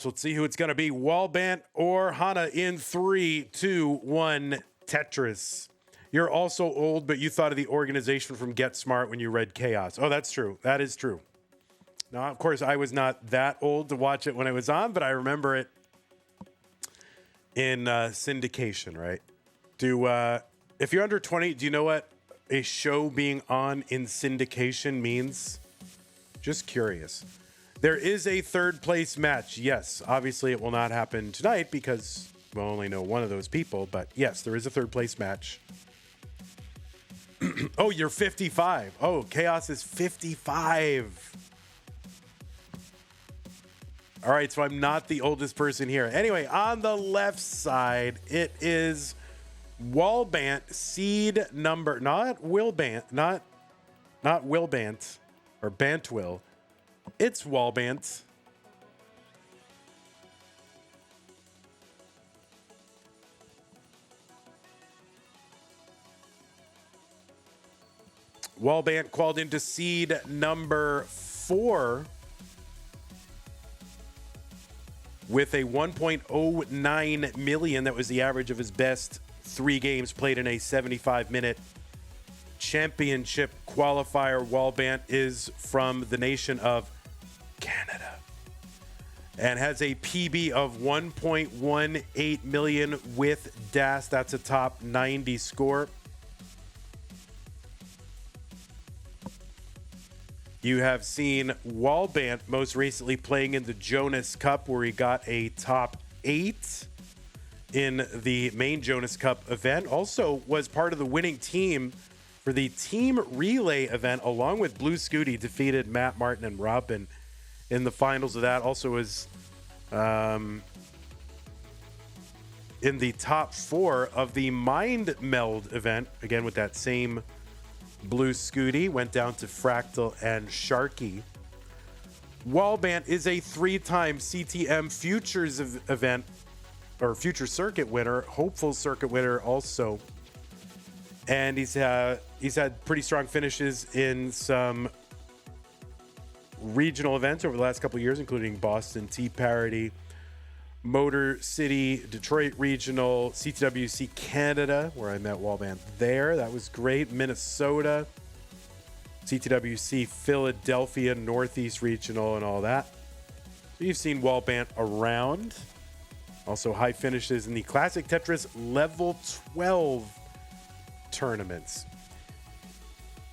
So let's see who it's going to be. Wallbant or Hana in 3, 2, 1, Tetris. You're also old, but you thought of the organization from Get Smart when you read Chaos. Oh, that's true. That is true. Now, of course, I was not that old to watch it when it was on, but I remember it in syndication, right? If you're under 20, do you know what a show being on in syndication means? Just curious. There is a third place match. Yes, obviously it will not happen tonight because we'll only know one of those people. But yes, there is a third place match. Oh, you're 55. Oh, Chaos is 55. All right, so I'm not the oldest person here. Anyway, on the left side, it is Wallbant seed number, not Willbant, not Willbant or Bantwill. It's Wallbant. Wallbant called into seed number 4 with a 1.09 million. That was the average of his best 3 games played in a 75-minute championship qualifier. Wallbant is from the nation of Canada and has a PB of 1.18 million with DAS. That's a top 90 score. You have seen Wallbant most recently playing in the Jonas Cup, where he got a top 8 in the main Jonas Cup event. Also was part of the winning team for the team relay event, along with Blue Scooty, defeated Matt Martin and Robin in the finals of that. Also was in the top 4 of the Mind Meld event, again with that same Blue Scooty. Went down to Fractal and Sharky. Wallbant is a 3-time CTM Futures event or Future Circuit winner, Hopeful Circuit winner also. And he's had pretty strong finishes in some regional events over the last couple of years, including Boston Tea Parody, Motor City, Detroit Regional, CTWC Canada, where I met Wallbant there. That was great. Minnesota, CTWC Philadelphia, Northeast Regional, and all that. So you've seen Wallbant around. Also high finishes in the Classic Tetris Level 12 tournaments.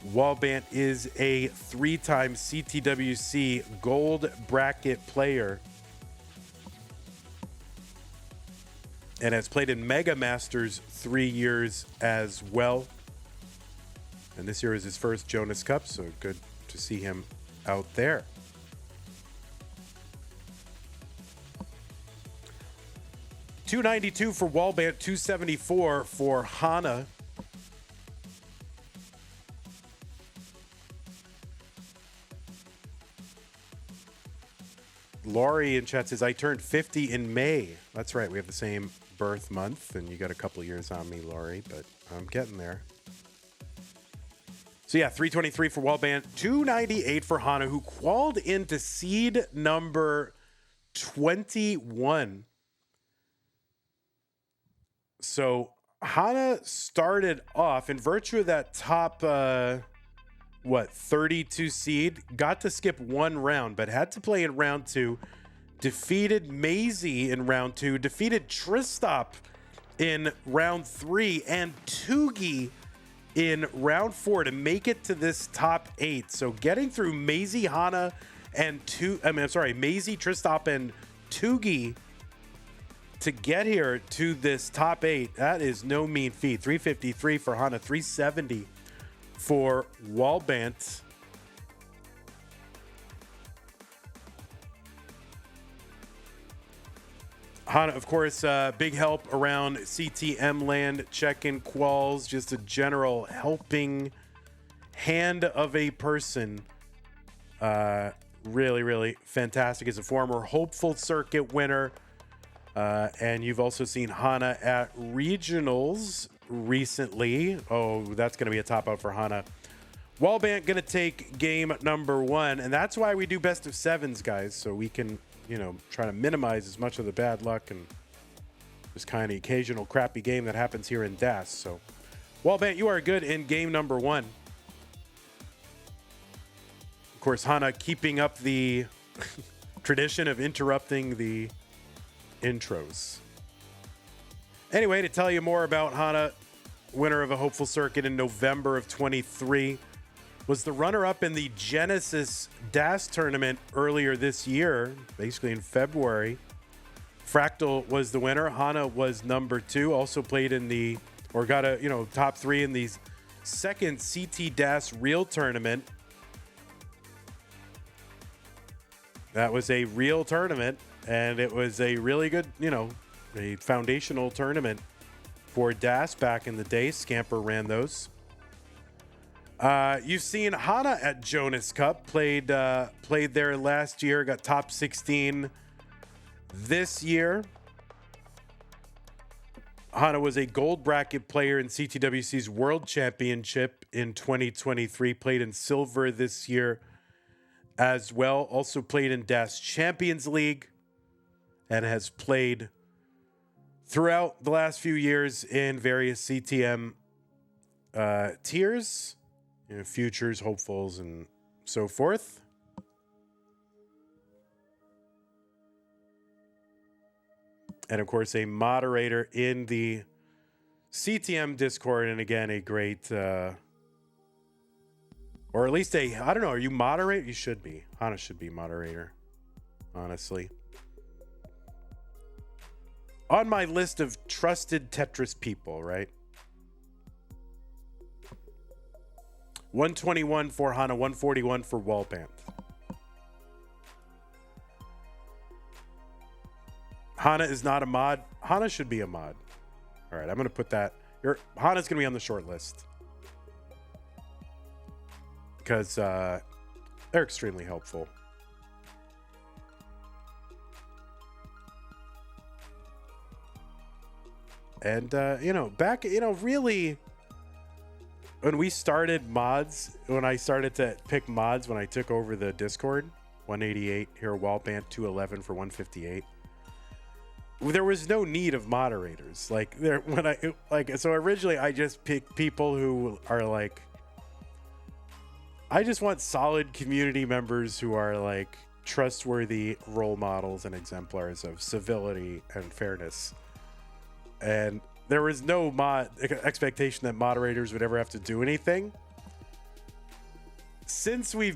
Wallbant is a 3-time CTWC Gold Bracket player and has played in Mega Masters 3 years as well. And this year is his first Jonas Cup, so good to see him out there. $292 for Wallbant, $274 for Hana. Laurie in chat says, I turned 50 in May. That's right. We have the same birth month, and you got a couple years on me, Laurie, but I'm getting there. So yeah, 323 for Wallbant, 298 for Hana, who qualified into seed number 21. So Hana started off in virtue of that top 32 seed, got to skip 1 round, but had to play in round 2, defeated Maisie in round 2, defeated Tristop in round 3, and Tugi in round 4 to make it to this top 8. So getting through Maisie, Hana, and Maisie, Tristop, and Tugi to get here to this top 8, that is no mean feat. 353 for Hana, 370 for Wallbant. Hana, of course, big help around CTM land, check-in quals, just a general helping hand of a person. Really, really fantastic. As a former Hopeful Circuit winner, and you've also seen Hana at regionals recently. Oh, that's going to be a top out for Hana. Wallbant going to take game number 1, and that's why we do best of 7s, guys, so we can trying to minimize as much of the bad luck and this kind of occasional crappy game that happens here in DAS. So, Wallbant, you are good in game number 1. Of course, Hana keeping up the tradition of interrupting the intros. Anyway, to tell you more about Hana, winner of a hopeful circuit in November of 23, was the runner-up in the Genesis DAS tournament earlier this year, basically in February. Fractal was the winner. Hana was number 2, also played in got a, top 3 in the second CT DAS real tournament. That was a real tournament, and it was a really good, a foundational tournament for DAS back in the day. Scamper ran those. You've seen Hana at Jonas Cup, played there last year, got top 16 this year. Hana was a gold bracket player in CTWC's World Championship in 2023, played in silver this year as well. Also played in DAS Champions League and has played throughout the last few years in various CTM tiers, futures, hopefuls, and so forth. And of course, a moderator in the CTM Discord, and again, a great, or at least I don't know, are you moderator? You should be. Hana should be moderator, honestly. On my list of trusted Tetris people, right? 121 for Hana, 141 for Wallbant. Hana is not a mod. Hana should be a mod. All right, I'm going to put that. Hana's going to be on the short list. Because they're extremely helpful. And, back, really, when we started mods, when I started to pick mods, when I took over the Discord, 188 here, Wallbant 211 for 158. There was no need of moderators. So originally I just picked people who are I just want solid community members who are trustworthy role models and exemplars of civility and fairness. And there was no expectation that moderators would ever have to do anything. Since we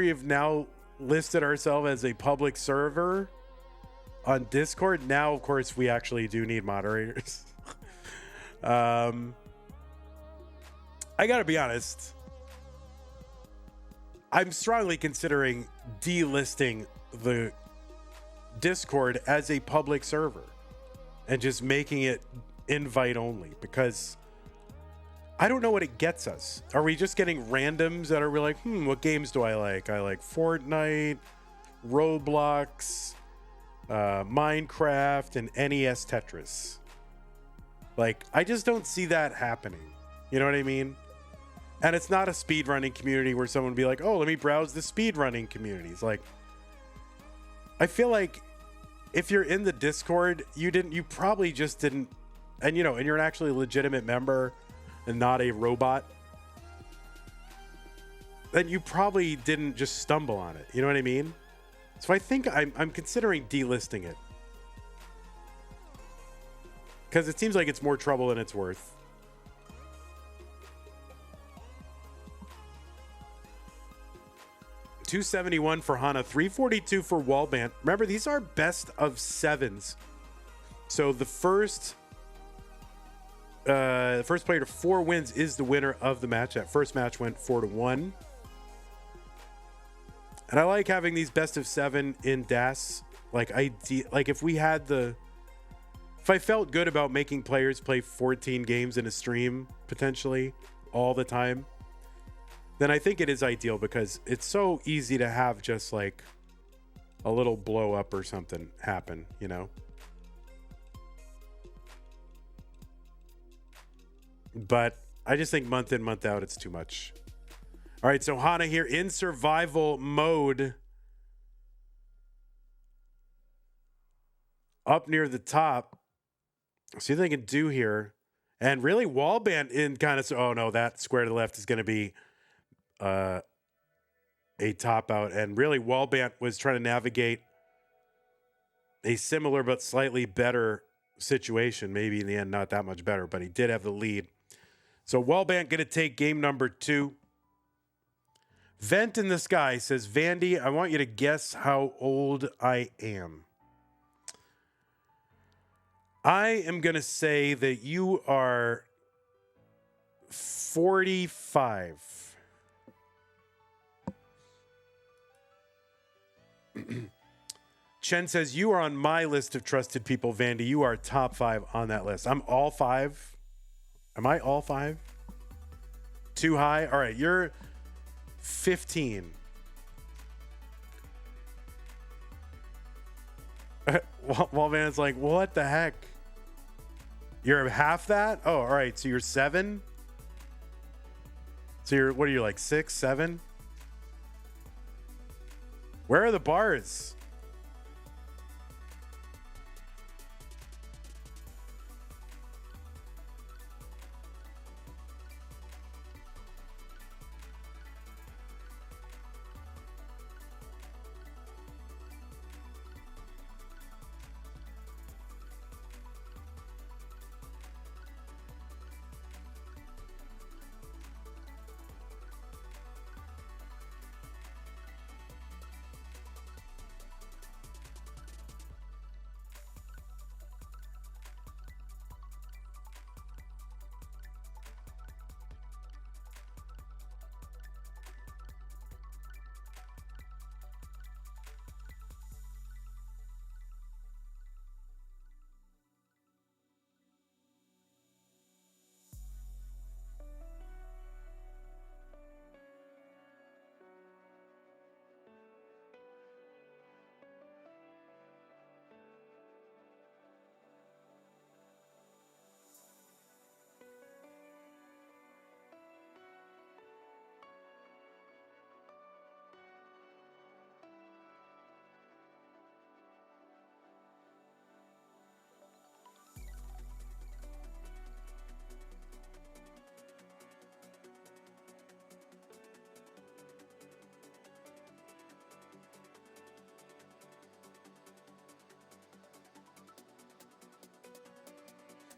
have now listed ourselves as a public server on Discord, now of course we actually do need moderators. I gotta be honest, I'm strongly considering delisting the Discord as a public server and just making it invite only, because I don't know what it gets us. Are we just getting randoms that are like, what games do I like? I like Fortnite, Roblox, Minecraft, and NES Tetris. I just don't see that happening. You know what I mean? And it's not a speedrunning community where someone would be like, oh, let me browse the speedrunning communities. I feel like if you're in the Discord, you probably just didn't, and you're an actually legitimate member and not a robot, then you probably didn't just stumble on it. You know what I mean? So I think I'm considering delisting it, because it seems like it's more trouble than it's worth. $271 for Hana, $342 for Wallbant. Remember, these are best of 7s. So the first player to 4 wins is the winner of the match. That first match went 4-1. And I like having these best of 7 in DAS. If I felt good about making players play 14 games in a stream, potentially, all the time, then I think it is ideal, because it's so easy to have just a little blow up or something happen, But I just think month in, month out, it's too much. All right, so Hana here in survival mode. up near the top. See what they can do here. And really, Wallbant in kind of... Oh, no, that square to the left is going to be a top out. And really, Wallbant was trying to navigate a similar but slightly better situation. Maybe in the end, not that much better, but he did have the lead. So Wallbant going to take game number 2. Vent in the Sky says, Vandy, I want you to guess how old I am. I am going to say that you are 45. Chen says, you are on my list of trusted people, Vandy. You are top 5 on that list. I'm all 5. Am I all 5? Too high? All right, you're 15. Wallbant's like, what the heck? You're half that? Oh, all right. So you're 7? So you're, what are you, like 6, 7? Where are the bars?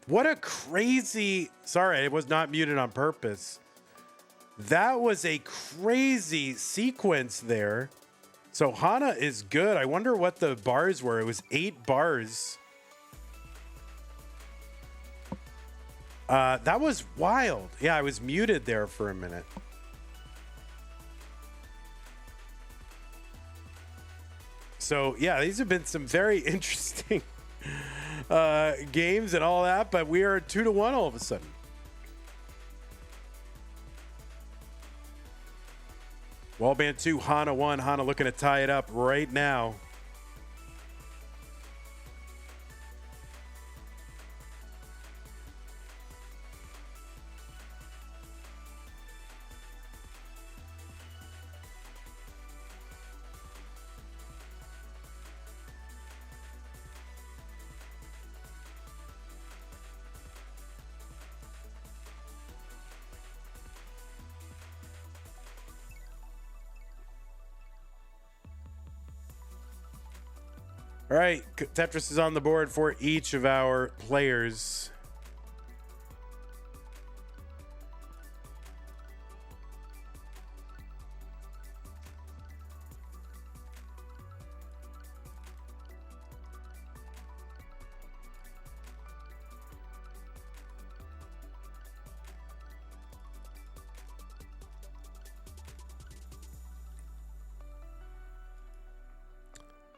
What a crazy... Sorry, it was not muted on purpose. That was a crazy sequence there. So Hana is good. I wonder what the bars were. It was 8 bars. That was wild. Yeah, I was muted there for a minute. So, yeah, these have been some very interesting games and all that, but we are 2-1 all of a sudden. Wallbant 2, Hana 1. Hana looking to tie it up right now. All right, Tetris is on the board for each of our players.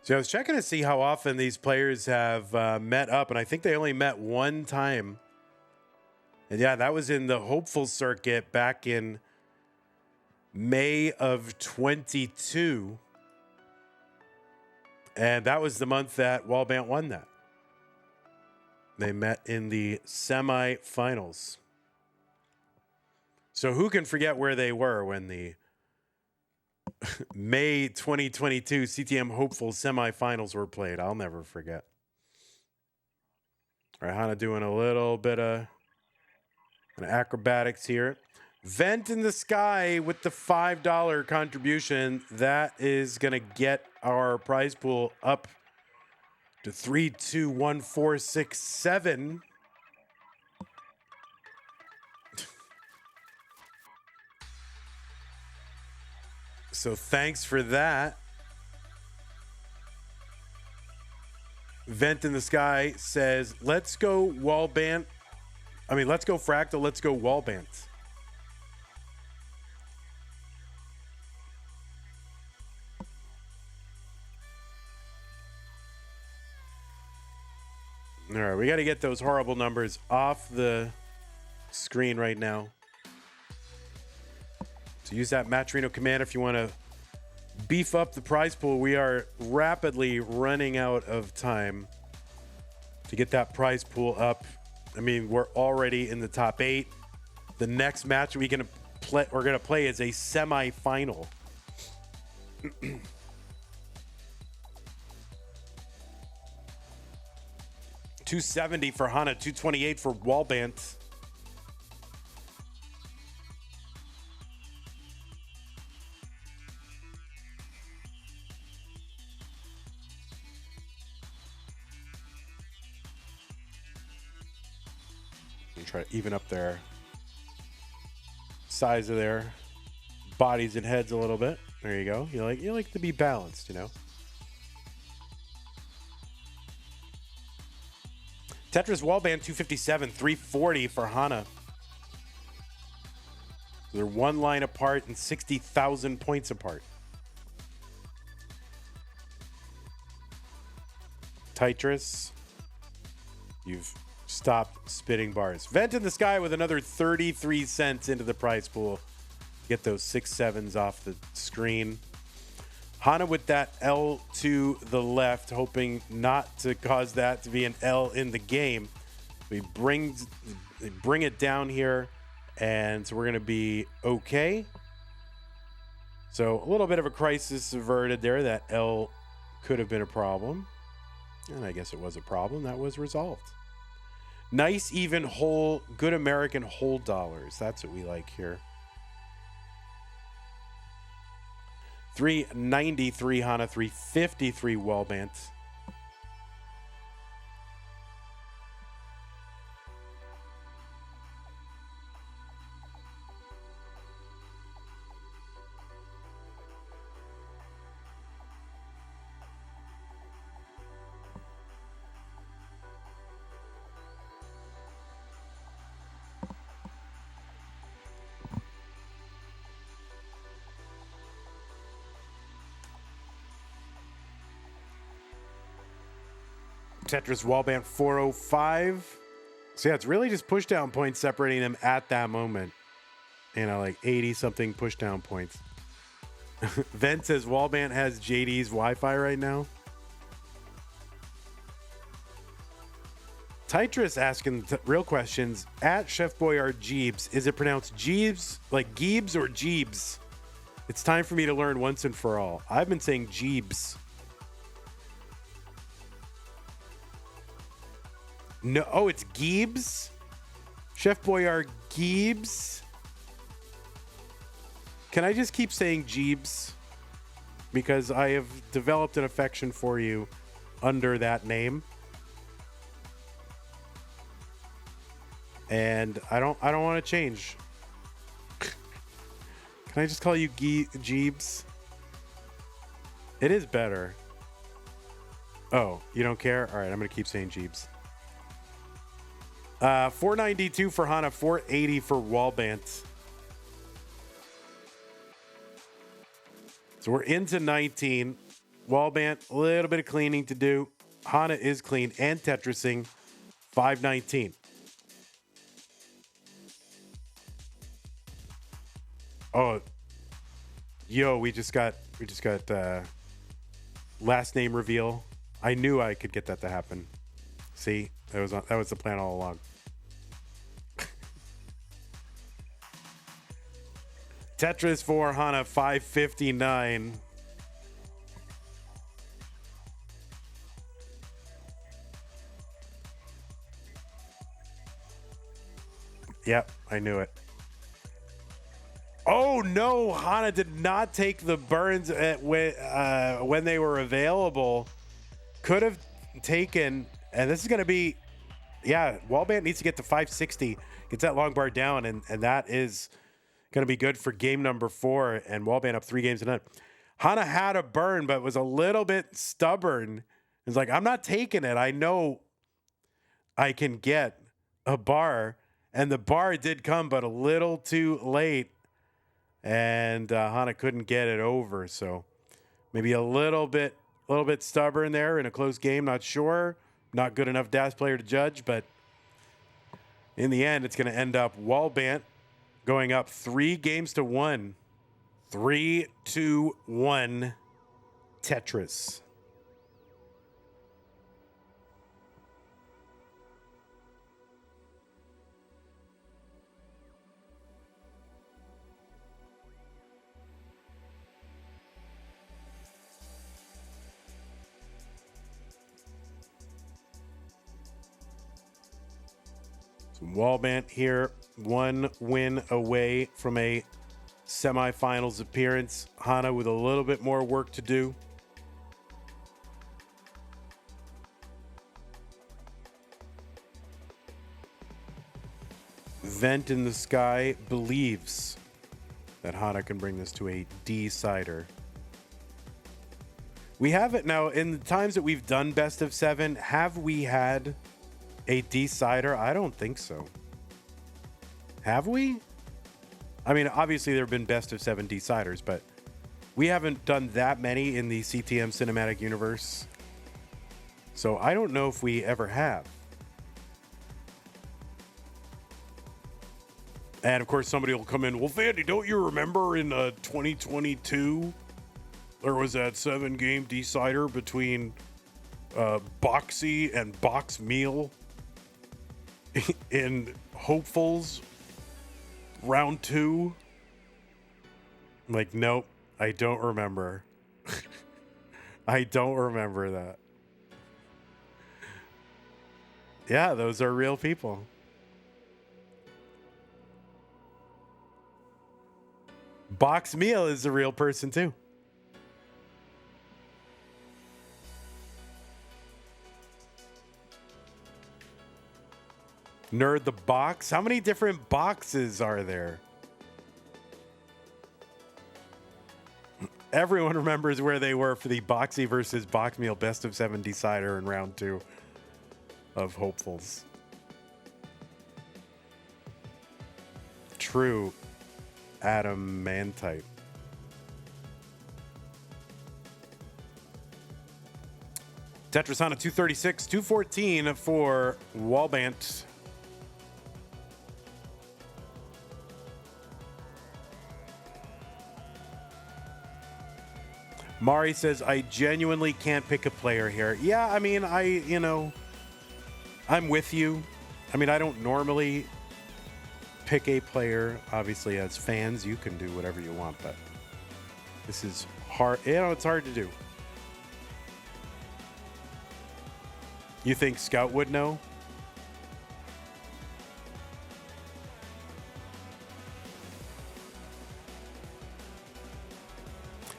So I was checking to see how often these players have met up, and I think they only met one time. And yeah, that was in the Hopeful Circuit back in May of 22. And that was the month that Wallbant won that. They met in the semifinals. So who can forget where they were when the May 2022 CTM Hopeful semifinals were played? I'll never forget. All right, Hana doing a little bit of an acrobatics here. Vent in the Sky with the $5 contribution. That is going to get our prize pool up to 321467. So thanks for that. Vent in the Sky says, let's go Wallbant. Let's go Fractal. Let's go Wallbant. All right, we got to get those horrible numbers off the screen right now. So use that Matcherino command if you want to beef up the prize pool. We are rapidly running out of time to get that prize pool up. We're already in the top 8. The next match we're gonna play is a semi-final. $270 for Hana, $228 for Wallbant. Try to even up their size of their bodies and heads a little bit. There you go. You like to be balanced, you know. Tetris Wallband 257, 340 for Hana. They're one line apart and 60,000 points apart. Tetris, you've stopped spitting bars. Vent in the Sky with another 33 cents into the prize pool. Get those 6 7s off the screen. Hana with that L to the left, hoping not to cause that to be an L in the game. We bring it down here, and so we're going to be okay. So a little bit of a crisis averted there. That L could have been a problem, and I guess it was a problem. That was resolved. Nice, even, whole, good American whole dollars. That's what we like here. 393 Hana, 353 Wallbant. Tetris Wallbant 405. So yeah, it's really just push down points separating them at that moment. You know, like 80 something push down points. Vent says Wallbant has JD's Wi-Fi right now. Tetris asking real questions at Chef Boyard Jeebs. Is it pronounced Jeebs, like Geebs, or Jeebs? It's time for me to learn once and for all. I've been saying Jeebs. No, oh, it's Geebs? Chef Boyard Geebs? Can I just keep saying Jeebs? Because I have developed an affection for you under that name. And I don't want to change. Can I just call you Jeebs? It is better. Oh, you don't care? All right, I'm going to keep saying Jeebs. 492 for Hana, 480 for Wallbant. So we're into 19. Wallbant, a little bit of cleaning to do. Hana is clean and Tetrising. 519. Oh, yo, we just got last name reveal. I knew I could get that to happen. See, that was the plan all along. Tetris for Hana, 559. Yep, I knew it. Oh no, Hana did not take the burns when they were available. Could have taken, and this is going to be, yeah, Wallbant needs to get to 560, gets that long bar down, and that is going to be good for game number 4, and Wallbant up 3 games to none. Hana had a burn, but was a little bit stubborn. It's like, I'm not taking it. I know I can get a bar, and the bar did come, but a little too late. And Hana couldn't get it over, so maybe a little bit stubborn there in a close game. Not sure, not good enough DAS player to judge, but in the end, it's going to end up Wallbant going up 3 games to 1. 3-2-1 Tetris. Wallbant here, 1 win away from a semifinals appearance. Hana with a little bit more work to do. Vent in the Sky believes that Hana can bring this to a D-sider. We have it now. In the times that we've done best of 7, have we had a D-sider? I don't think so. Have we? I mean, obviously there have been best of 7 D-siders, but we haven't done that many in the CTM cinematic universe. So I don't know if we ever have. And of course somebody will come in, well, Vandy, don't you remember in 2022 there was that 7-game D-sider between Boxy and Box Meal in Hopefuls round 2? I'm like, nope, I don't remember. I don't remember that. Yeah, those are real people. Box Meal is a real person too. Nerd the Box. How many different boxes are there? Everyone remembers where they were for the Boxy versus Box Meal best of 7 decider in round 2 of Hopefuls. True adamantite. Tetris Hana 236, 214 for Wallbant. Mari says, I genuinely can't pick a player here. Yeah, I mean, I'm with you. I mean, I don't normally pick a player. Obviously, as fans, you can do whatever you want, but this is hard. It's hard to do. You think Scout would know?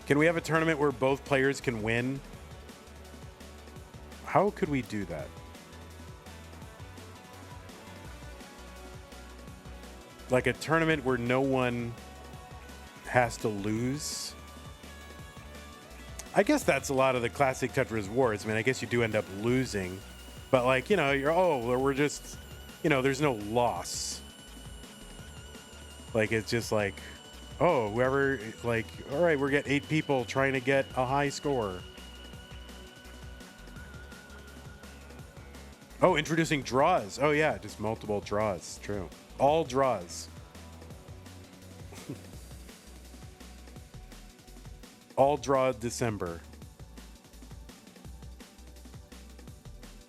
Can we have a tournament where both players can win? How could we do that? Like a tournament where no one has to lose? I guess that's a lot of the classic Tetris Wars. I mean, I guess you do end up losing. But like, we're just, there's no loss. Like, it's just like, oh, whoever, like, all right, we're getting 8 people trying to get a high score. Oh, introducing draws. Oh, yeah, just multiple draws. True. All draws. All draw December.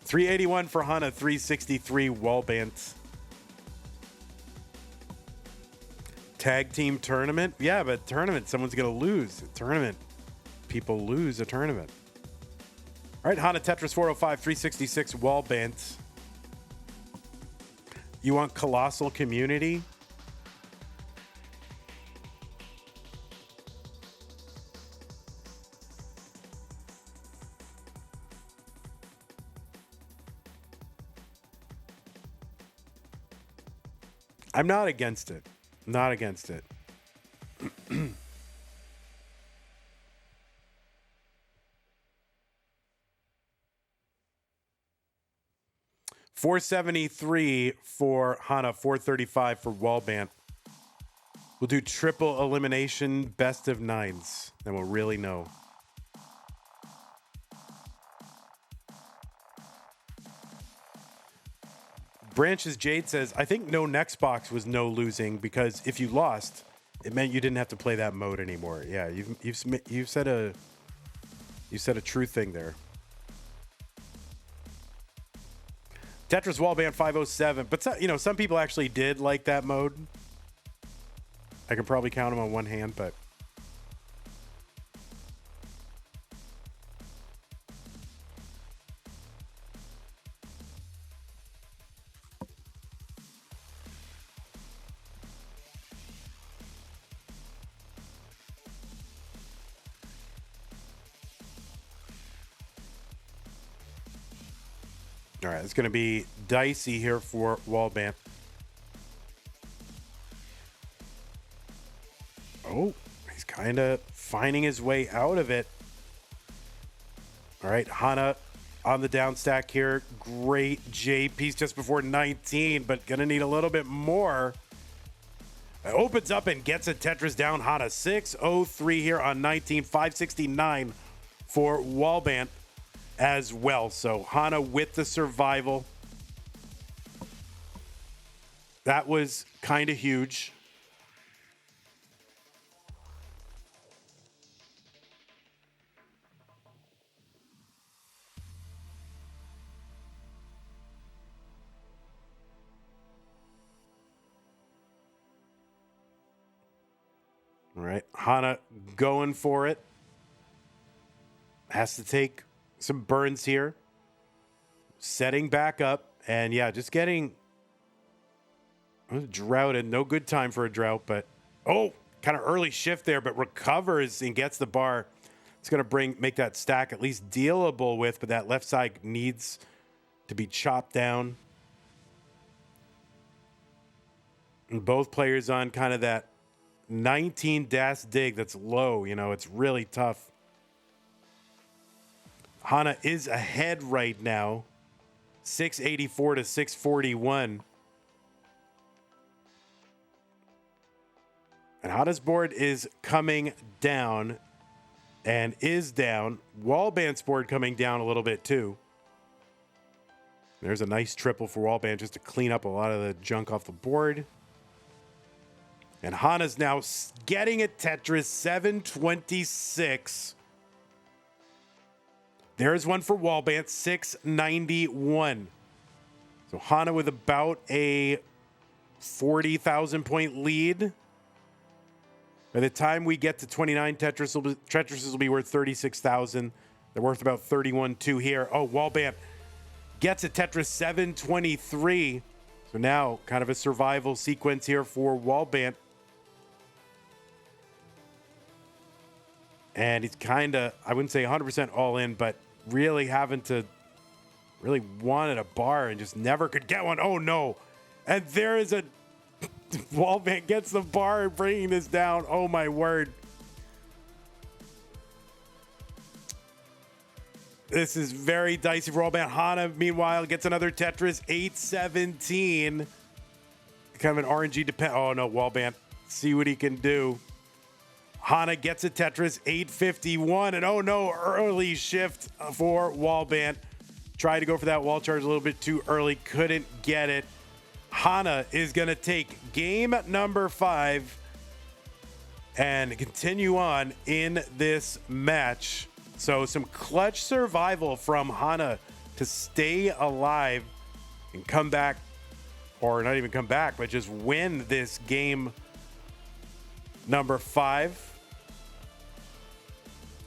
381 for Hana, 363 Wallbant. Tag team tournament? Yeah, but tournament, someone's going to lose. A tournament. People lose a tournament. All right, Hana Tetris 405, 366 Wallbant. You want colossal community? I'm not against it. Not against it. $473 for Hana, $435 for Wallbant. We'll do triple elimination, best of nines. Then we'll really know. Branches Jade says, I think no next box was no losing because if you lost, it meant you didn't have to play that mode anymore. Yeah, you've said a true thing there. Tetris Wallband 507, but some people actually did like that mode. I can probably count them on one hand, but all right, it's going to be dicey here for Wallbant. Oh, he's kind of finding his way out of it. All right, Hana on the down stack here. Great J piece just before 19, but going to need a little bit more. Opens up and gets a Tetris down. Hana 603 here on 19, 569 for Wallbant as well. So Hana with the survival. That was kind of huge. All right, Hana going for it. Has to take some burns here. Setting back up. And yeah, just getting droughted. No good time for a drought, but kind of early shift there, but recovers and gets the bar. It's going to make that stack at least dealable with, but that left side needs to be chopped down. And both players on kind of that 19 dash dig that's low. It's really tough. Hana is ahead right now, 684 to 641. And Hana's board is coming down and is down. Wallbant's board coming down a little bit too. There's a nice triple for Wallbant just to clean up a lot of the junk off the board. And Hana's now getting a Tetris 726. There's one for Wallbant, 691. So Hana with about a 40,000 point lead. By the time we get to 29, Tetrises will be worth 36,000. They're worth about 31.2 here. Oh, Wallbant gets a Tetris 723. So now kind of a survival sequence here for Wallbant. And he's kind of, I wouldn't say 100% all in, but really really wanted a bar and just never could get one. Oh, no. And there is a Wallbant gets the bar and bringing this down. Oh, my word. This is very dicey for Wallbant. Hana, meanwhile, gets another Tetris, 817. Kind of an RNG depend. Oh, no, Wallbant. See what he can do. Hana gets a Tetris, 851. And oh, no, early shift for Wallbant. Tried to go for that wall charge a little bit too early. Couldn't get it. Hana is going to take game number 5 and continue on in this match. So some clutch survival from Hana to stay alive and come back, or not even come back, but just win this game number 5.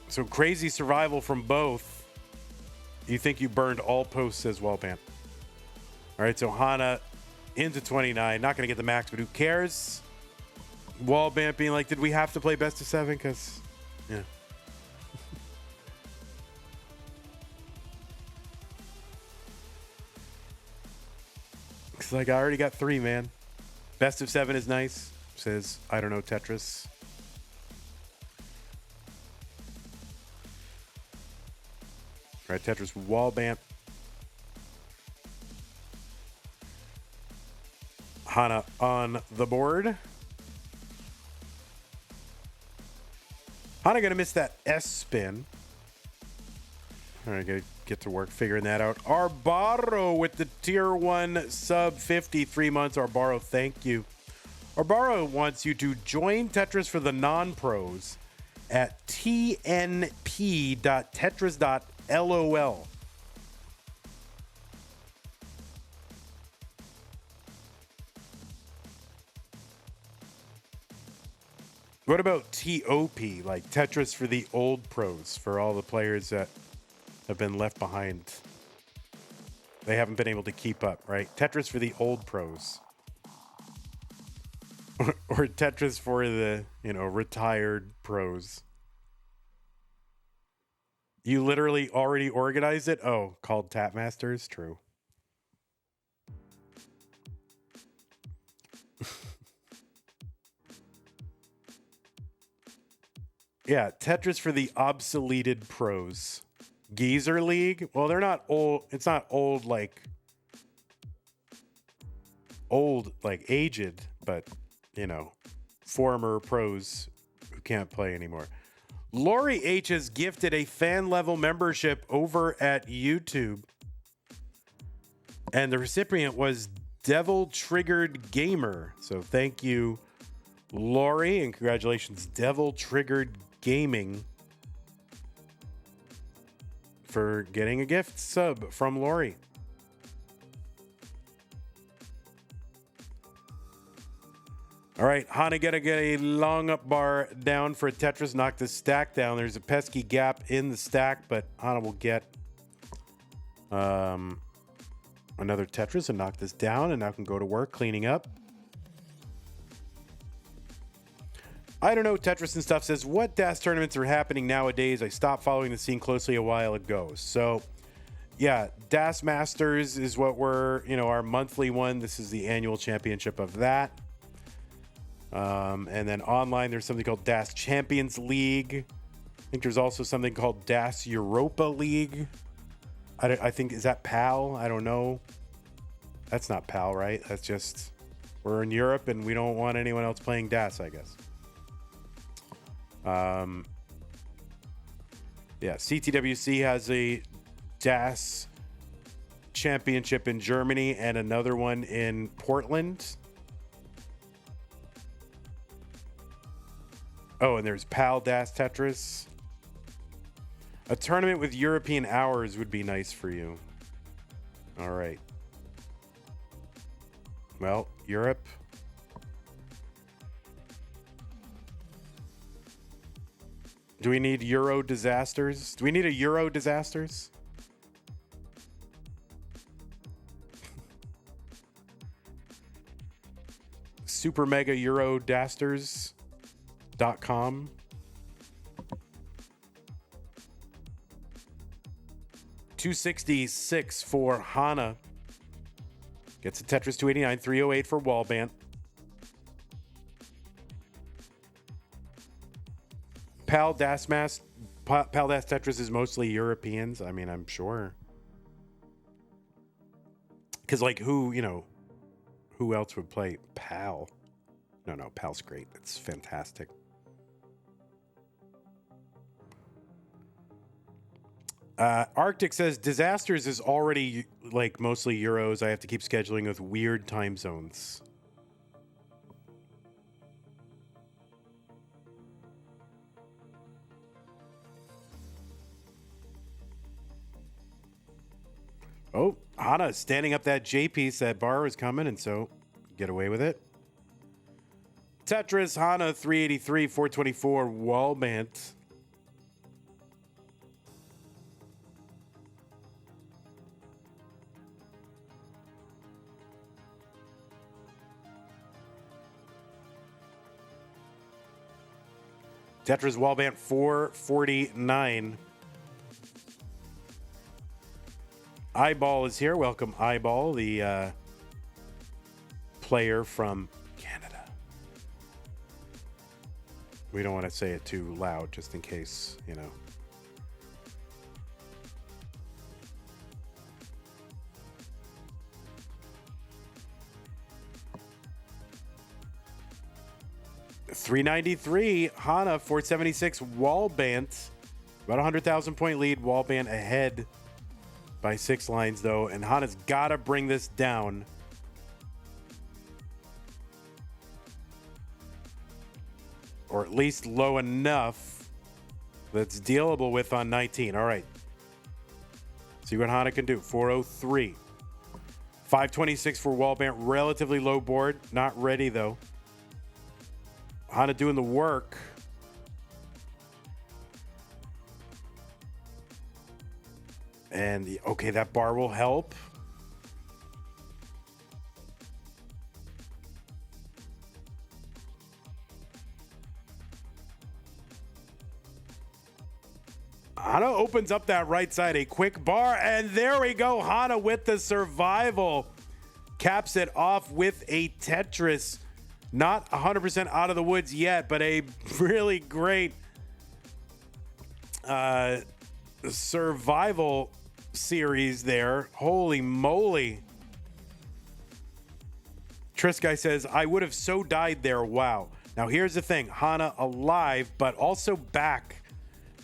So crazy survival from both. You think you burned all posts, says Wallbant. All right, so Hana into 29. Not going to get the max, but who cares? Wallbant being like, did we have to play best of 7? Because, yeah. It's like, I already got 3, man. Best of 7 is nice, says, I don't know, Tetris. All right, Tetris Wallbant. Hana on the board. Hana gonna miss that S spin. All right, gotta get to work figuring that out. Arbaro with the tier 1 sub 53 months. Arbaro, thank you. Arbaro wants you to join Tetris for the non-pros at tnp.tetris.lol. What about TOP, like Tetris for the old pros, for all the players that have been left behind? They haven't been able to keep up, right? Tetris for the old pros. Or Tetris for the, retired pros. You literally already organized it? Oh, called Tap Masters? True. Yeah, Tetris for the obsoleted pros. Geezer League? Well, they're not old. It's not old like aged, but, former pros who can't play anymore. Lori H has gifted a fan level membership over at YouTube. And the recipient was Devil Triggered Gamer. So thank you, Lori, and congratulations, Devil Triggered Gaming, for getting a gift sub from Lori. All right, Hana gonna get a long up bar down for Tetris. Knock the stack down. There's a pesky gap in the stack, but Hana will get another Tetris and knock this down, and now can go to work cleaning up. I don't know, Tetris and stuff says, what DAS tournaments are happening nowadays? I stopped following the scene closely a while ago. So, yeah, DAS Masters is what we're, our monthly one. This is the annual championship of that. And then online, there's something called DAS Champions League. I think there's also something called DAS Europa League. I think, is that PAL? I don't know. That's not PAL, right? That's just, we're in Europe and we don't want anyone else playing DAS, I guess. Yeah, CTWC has a DAS championship in Germany and another one in Portland. Oh, and there's PAL DAS Tetris. A tournament with European hours would be nice for you. All right. Well, Europe. Do we need Euro disasters? Do we need a Euro disasters? Super Mega Euro Dasters.com. $266 for Hana. Gets a Tetris 289, 308 for Wallbant. PAL DAS Tetris is mostly Europeans. I mean, I'm sure. Because, who else would play PAL? No, PAL's great. It's fantastic. Arctic says, Disasters is already, mostly Euros. I have to keep scheduling with weird time zones. Oh, Hana standing up that J piece. That bar is coming, and so get away with it. Tetris, Hana, 383, 424, Wallbant. Tetris Wallbant 449. Eyeball is here. Welcome, Eyeball, the player from Canada. We don't want to say it too loud just in case, you know. $393, Hana, 476, Wallbant. About 100,000 point lead. Wallbant ahead by 6 lines, though. And Hana's got to bring this down. Or at least low enough that's dealable with on 19. All right. See what Hana can do. 403. 526 for Wallbant. Relatively low board. Not ready, though. Hana doing the work. And, okay, that bar will help. Hana opens up that right side, a quick bar, and there we go. Hana with the survival. Caps it off with a Tetris. Not 100% out of the woods yet, but a really great survival series there. Holy moly. Trisky says, I would have so died there. Wow. Now, here's the thing. Hana alive, but also back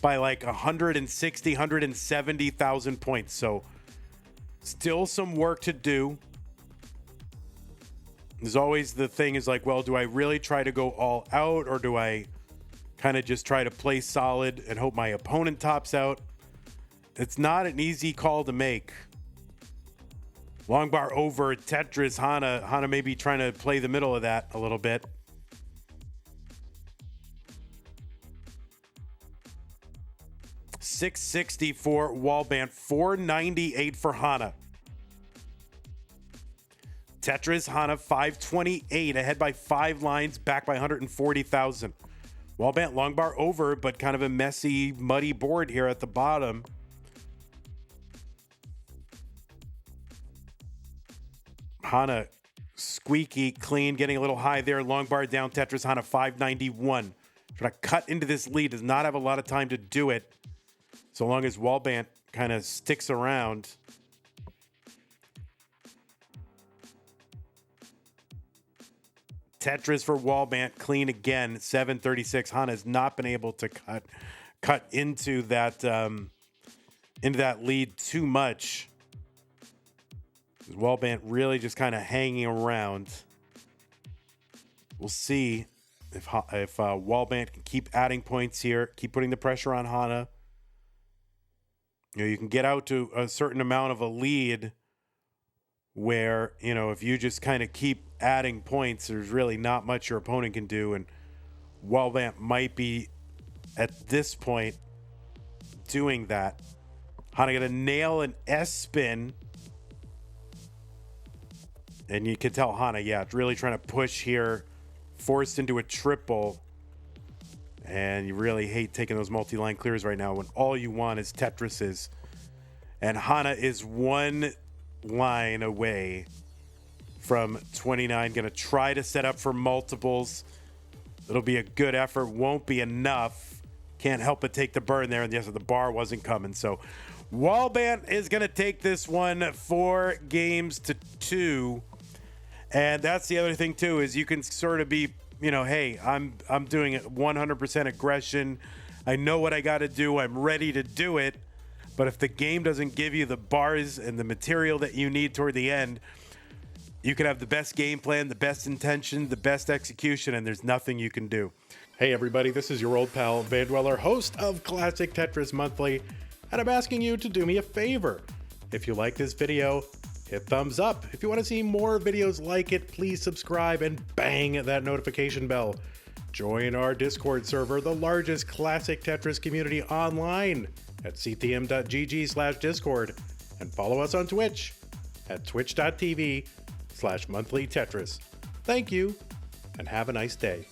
by like 160, 170,000 points. So still some work to do. There's always the thing is like, well, do I really try to go all out, or do I kind of just try to play solid and hope my opponent tops out? It's not an easy call to make. Long bar over Tetris. Hana may be trying to play the middle of that a little bit. $660 for Wallbant, $498 for Hana. Tetris, Hana, 528, ahead by 5 lines, back by 140,000. Wallbant long bar over, but kind of a messy, muddy board here at the bottom. Hana, squeaky clean, getting a little high there. Long bar down, Tetris, Hana, 591. Trying to cut into this lead, does not have a lot of time to do it. So long as Wallbant kind of sticks around. Tetris for Wallbant, clean again, 736. Hana has not been able to cut into that lead too much. Wallbant really just kind of hanging around. We'll see if Wallbant can keep adding points here, keep putting the pressure on Hana. You know, you can get out to a certain amount of a lead where, you know, if you just kind of keep adding points, there's really not much your opponent can do. And Wallbant might be, at this point, doing that. Hana gonna nail an S-spin. And you can tell Hana, yeah, it's really trying to push here, forced into a triple. And you really hate taking those multi-line clears right now when all you want is Tetrises. And Hana is 1 line away from 29. Going to try to set up for multiples. It'll be a good effort. Won't be enough. Can't help but take the burn there. And yes, the bar wasn't coming. So Wallbant is going to take this one 4-2. And that's the other thing too, is you can sort of be, you know, hey, I'm doing it 100% aggression. I know what I got to do. I'm ready to do it. But if the game doesn't give you the bars and the material that you need toward the end, you can have the best game plan, the best intention, the best execution, and there's nothing you can do. Hey everybody, this is your old pal Vandweller, host of Classic Tetris Monthly, and I'm asking you to do me a favor. If you like this video, hit thumbs up. If you want to see more videos like it, please subscribe and bang that notification bell. Join our Discord server, the largest classic Tetris community online, at ctm.gg/discord, and follow us on Twitch at twitch.tv/monthlytetris. Thank you, and have a nice day.